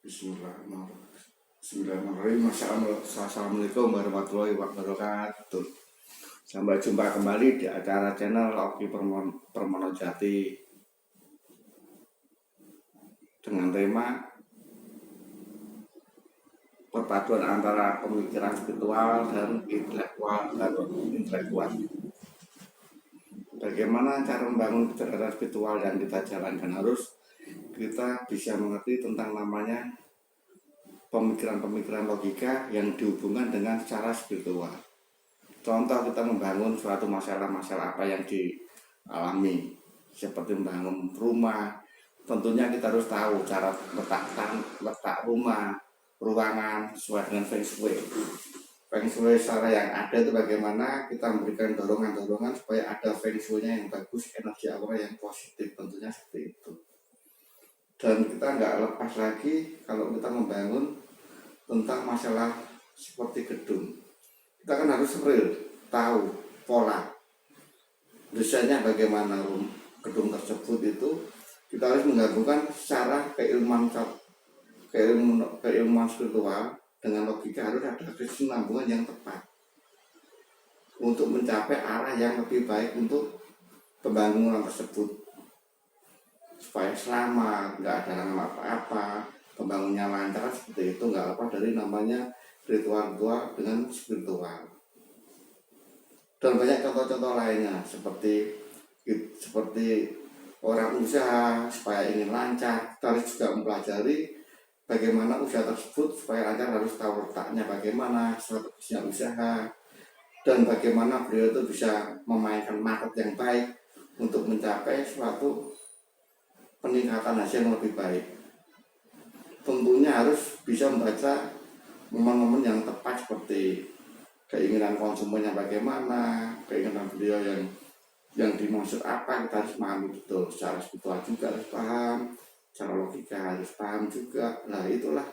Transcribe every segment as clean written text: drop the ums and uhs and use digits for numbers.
Bismillahirrahmanirrahim. Assalamualaikum warahmatullahi wabarakatuh. Sampai jumpa kembali di acara channel Oki Permonojati dengan tema perpaduan antara pemikiran spiritual dan intelektual. Bagaimana cara membangun kecerdasan spiritual yang kita jalankan, harus kita bisa mengerti tentang namanya pemikiran-pemikiran logika yang dihubungkan dengan secara spiritual. Contoh, kita membangun suatu masalah-masalah apa yang dialami, seperti membangun rumah. Tentunya kita harus tahu cara letak rumah, ruangan sesuai dengan feng shui. Feng shui secara yang ada itu bagaimana kita memberikan dorongan-dorongan supaya ada feng shui-nya yang bagus, energi aura yang positif, tentunya seperti itu. Dan kita nggak lepas lagi kalau kita membangun tentang masalah seperti gedung. Kita kan harus real, tahu pola desainnya bagaimana gedung tersebut itu. Kita harus menggabungkan secara keilmuan spiritual dengan logika, harus ada kesinambungan yang tepat untuk mencapai arah yang lebih baik untuk pembangunan tersebut, supaya selamat, nggak ada apa-apa, pembangunnya lancar seperti itu. Nggak lepas dari namanya ritual dengan spiritual. Dan banyak contoh-contoh lainnya seperti orang usaha supaya ingin lancar, kita harus juga mempelajari bagaimana usaha tersebut supaya lancar, harus tahu letaknya bagaimana, strategisnya usaha, dan bagaimana beliau itu bisa memainkan market yang baik untuk mencapai suatu peningkatan hasil yang lebih baik. Tentunya harus bisa membaca momen-momen yang tepat, seperti keinginan konsumennya bagaimana, keinginan beliau yang dimaksud apa, kita harus memahami betul. Secara spiritual juga harus paham, secara logika harus paham juga. Nah, itulah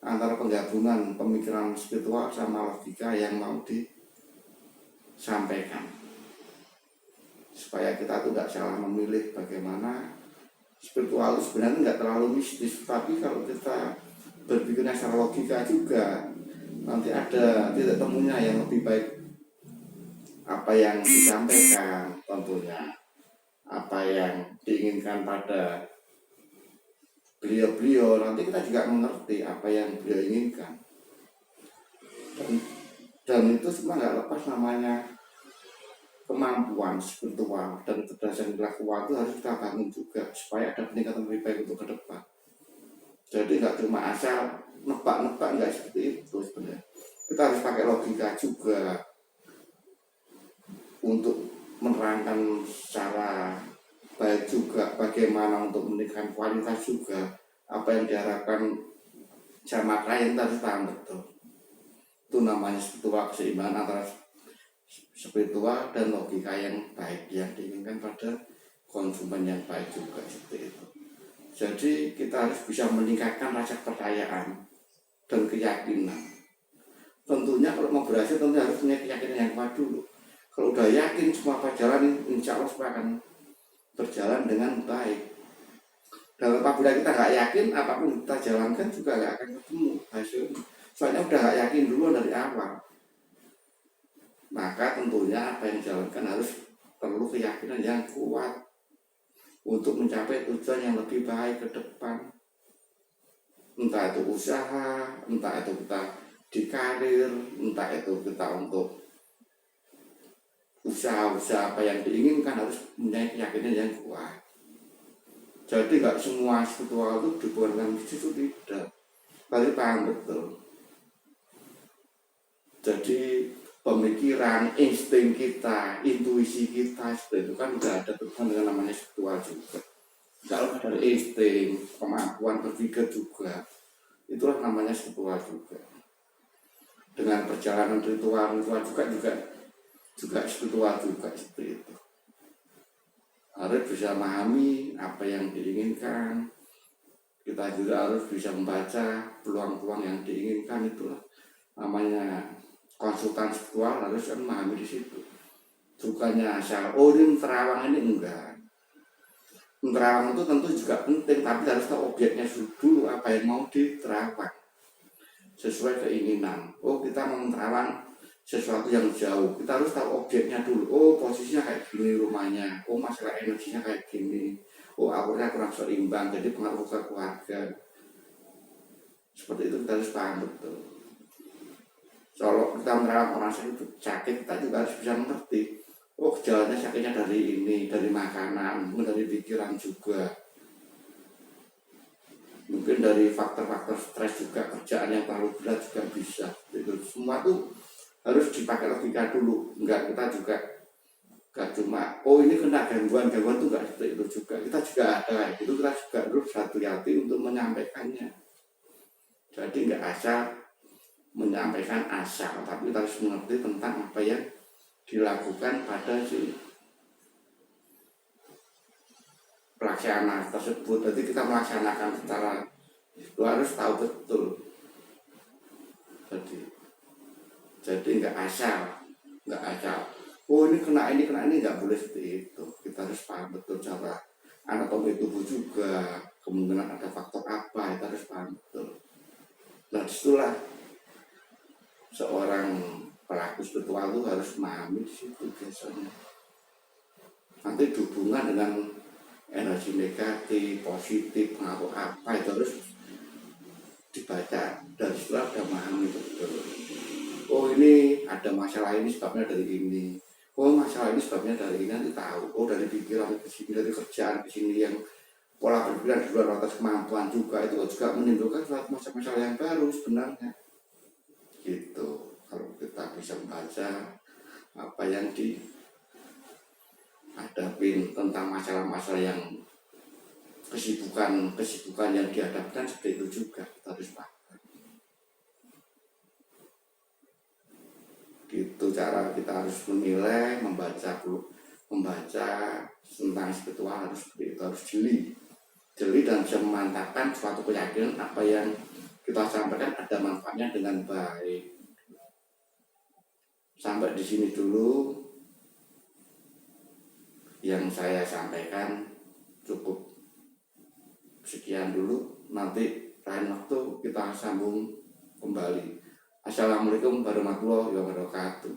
antara penggabungan pemikiran spiritual sama logika yang mau disampaikan, supaya kita tuh nggak salah memilih. Bagaimana spiritual itu sebenarnya nggak terlalu mistis, tapi kalau kita berpikirnya secara logika juga, nanti ada titik temunya yang lebih baik. Apa yang disampaikan, tentunya apa yang diinginkan pada beliau-beliau, nanti kita juga mengerti apa yang beliau inginkan. Dan itu semua nggak lepas namanya kemampuan spiritual dan kecerdasan intelektual itu harus kita bangun juga, supaya ada peningkatan lebih baik untuk ke depan. Jadi nggak cuma asal nebak-nebak, nggak seperti itu sebenarnya. Kita harus pakai logika juga untuk menerangkan secara baik juga bagaimana untuk meningkatkan kualitas juga. Apa yang diharapkan sama klien, kita harus paham betul. Itu namanya spiritual, keseimbangan antara spiritual dan logika yang baik yang diinginkan pada konsumen yang baik juga, seperti itu. Jadi kita harus bisa meningkatkan rasa kepercayaan dan keyakinan. Tentunya kalau mau berhasil, tentunya harus punya keyakinan yang kuat dulu. Kalau udah yakin semua jalan, insya Allah semua akan berjalan dengan baik. Dan apabila kita nggak yakin, apapun kita jalankan juga nggak akan ketemu hasilnya. Soalnya udah nggak yakin dulu dari awal. Maka tentunya apa yang dijalankan harus perlu keyakinan yang kuat untuk mencapai tujuan yang lebih baik ke depan. Entah itu usaha, entah itu kita di karir, entah itu kita untuk usaha-usaha apa yang diinginkan, harus punya keyakinan yang kuat. Jadi nggak semua spiritual itu dibuatkan di situ, tidak. Tapi paham betul. Jadi pemikiran, insting kita, intuisi kita, itu kan udah ada berhubungan dengan namanya spiritual juga. Kalau dari insting, kemampuan berpikir juga, itulah namanya spiritual juga. Dengan perjalanan ritual juga spiritual juga, seperti itu. Harus bisa memahami apa yang diinginkan. Kita juga harus bisa membaca peluang-peluang yang diinginkan. Itulah namanya konsultan spiritual, harus kan memahami di situ. Bukannya asal ini terawang, ini enggak. Menerawang itu tentu juga penting, tapi harus tahu objeknya dulu, apa yang mau diterawang sesuai keinginan. Oh, kita mau menerawang sesuatu yang jauh, kita harus tahu objeknya dulu. Oh, posisinya kayak gini rumahnya, oh masalah energinya kayak gini, oh auranya kurang seimbang, jadi pengaruh ke keluarga. Seperti itu kita harus paham betul. Kalau kita merawat orang sakit, kita juga harus bisa mengerti. Oh, gejalanya sakitnya dari ini, dari makanan, mungkin dari pikiran juga. Mungkin dari faktor-faktor stres juga, kerjaan yang terlalu berat juga bisa. Itu semua tuh harus dipakai logika dulu. Enggak, kita juga enggak cuma, oh ini kena gangguan tuh enggak seperti itu juga. Kita juga ada, itu kita juga harus hati-hati untuk menyampaikannya. Jadi enggak asal menyampaikan asal, tapi kita harus mengerti tentang apa yang dilakukan pada si pelaksana tersebut. Jadi kita melaksanakan secara itu harus tahu betul. Jadi nggak asal, oh ini kena ini nggak boleh seperti itu. Kita harus paham betul cara anatomi tubuh juga, kemungkinan ada faktor apa, kita harus paham betul. Nah disitulah seorang pelaku spiritual itu harus memahami situ biasanya. Nanti hubungan dengan energi negatif, positif, pengaruh apa itu harus dibaca dan setelah sudah memahami betul. Oh ini ada masalah ini sebabnya dari ini. Oh masalah ini sebabnya dari ini, nanti tahu. Oh dari pikiran ke sini, dari kerjaan ke sini, yang pola berpikiran di luar batas kemampuan juga, itu juga menimbulkan suatu masalah yang baru sebenarnya. Gitu. Kalau kita bisa membaca apa yang dihadapin tentang masalah-masalah yang kesibukan yang dihadapkan, seperti itu juga kita harus paham. Gitu cara kita harus menilai, membaca tentang spiritual harus seperti itu, harus jeli dan bisa memantapkan suatu keyakinan apa yang kita sampaikan ada manfaatnya dengan baik. Sampai di sini dulu yang saya sampaikan, cukup sekian dulu. Nanti lain waktu kita sambung kembali. Assalamualaikum warahmatullahi wabarakatuh.